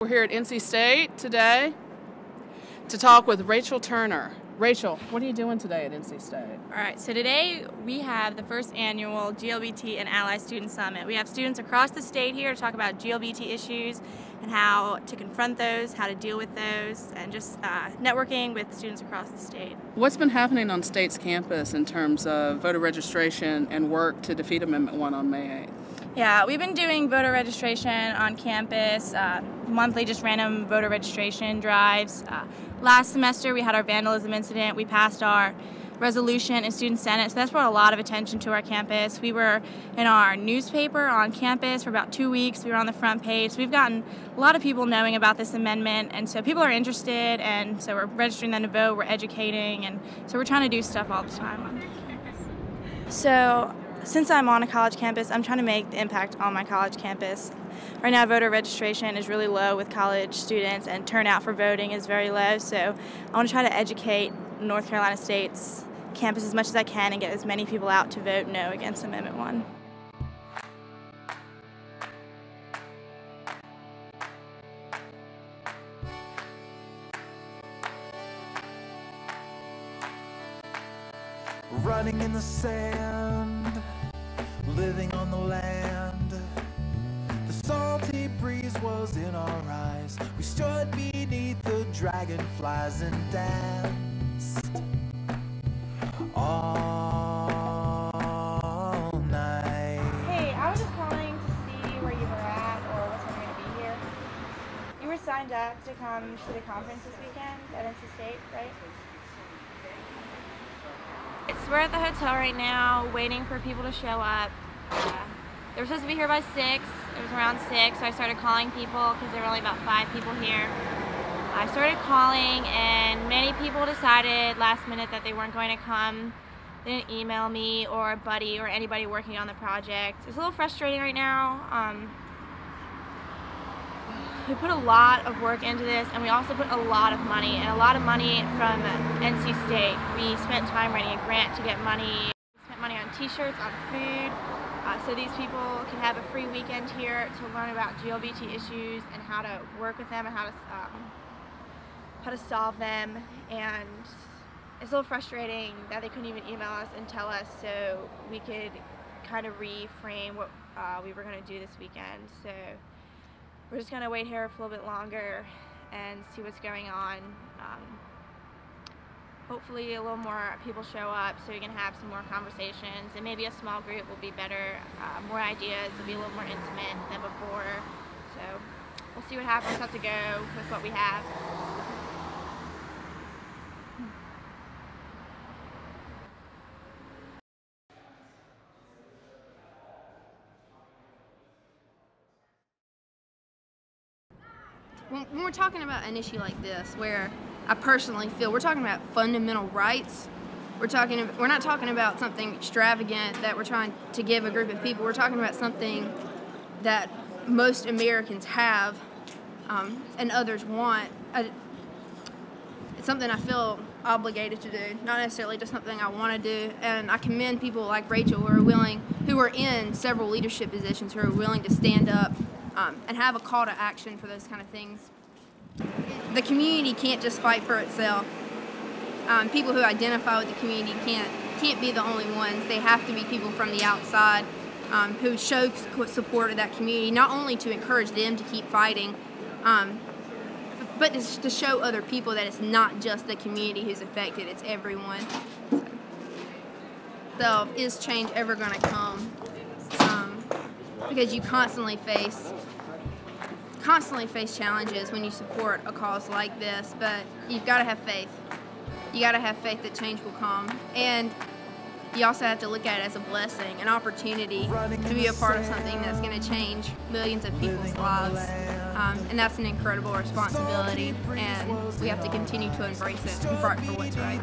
We're here at NC State today to talk with Rachel Turner. Rachel, what are you doing today at NC State? All right, so today we have the first annual GLBT and Ally Student Summit. We have students across the state here to talk about GLBT issues and how to confront those, how to deal with those, and just networking with students across the state. What's been happening on State's campus in terms of voter registration and work to defeat Amendment 1 on May 8th? Yeah, we've been doing voter registration on campus, monthly just random voter registration drives. Last semester we had our vandalism incident. We passed our resolution in Student Senate, so that's brought a lot of attention to our campus. We were in our newspaper on campus for about 2 weeks. We were on the front page. So we've gotten a lot of people knowing about this amendment, and so people are interested, and so we're registering them to vote, we're educating, and so we're trying to do stuff all the time on campus. So since I'm on a college campus, I'm trying to make the impact on my college campus. Right now, voter registration is really low with college students, and turnout for voting is very low, so I want to try to educate North Carolina State's campus as much as I can and get as many people out to vote no against Amendment 1. Running in the sand, living on the land. The salty breeze was in our eyes. We stood beneath the dragonflies and danced all night. Hey, I was just calling to see where you were at or what time you're going to be here. You were signed up to come to the conference this weekend at NC State, right? We're at the hotel right now waiting for people to show up. They were supposed to be here by 6. It was around 6, so I started calling people because there were only about 5 people here. I started calling, and many people decided last minute that they weren't going to come. They didn't email me or a buddy or anybody working on the project. It's a little frustrating right now. We put a lot of work into this, and we also put a lot of money, from NC State. We spent time writing a grant to get money. We spent money on t-shirts, on food, so these people can have a free weekend here to learn about GLBT issues and how to work with them and how to solve them. And it's a little frustrating that they couldn't even email us and tell us so we could kind of reframe what we were going to do this weekend. So we're just going to wait here for a little bit longer and see what's going on. Hopefully a little more people show up so we can have some more conversations, and maybe a small group will be better, more ideas, it'll be a little more intimate than before. So we'll see what happens. We'll have to go with what we have. When we're talking about an issue like this, where I personally feel we're talking about fundamental rights, we're not talking about something extravagant that we're trying to give a group of people. We're talking about something that most Americans have and others want. It's something I feel obligated to do, not necessarily just something I want to do. And I commend people like Rachel who are in several leadership positions, who are willing to stand up and have a call to action for those kind of things. The community can't just fight for itself. People who identify with the community can't be the only ones. They have to be people from the outside who show support of that community, not only to encourage them to keep fighting, but to show other people that it's not just the community who's affected, it's everyone. So is change ever going to come? Because you constantly face challenges when you support a cause like this, but you've got to have faith. You got to have faith that change will come, and you also have to look at it as a blessing, an opportunity to be a part of something that's going to change millions of people's lives, and that's an incredible responsibility, and we have to continue to embrace it and fight for what's right.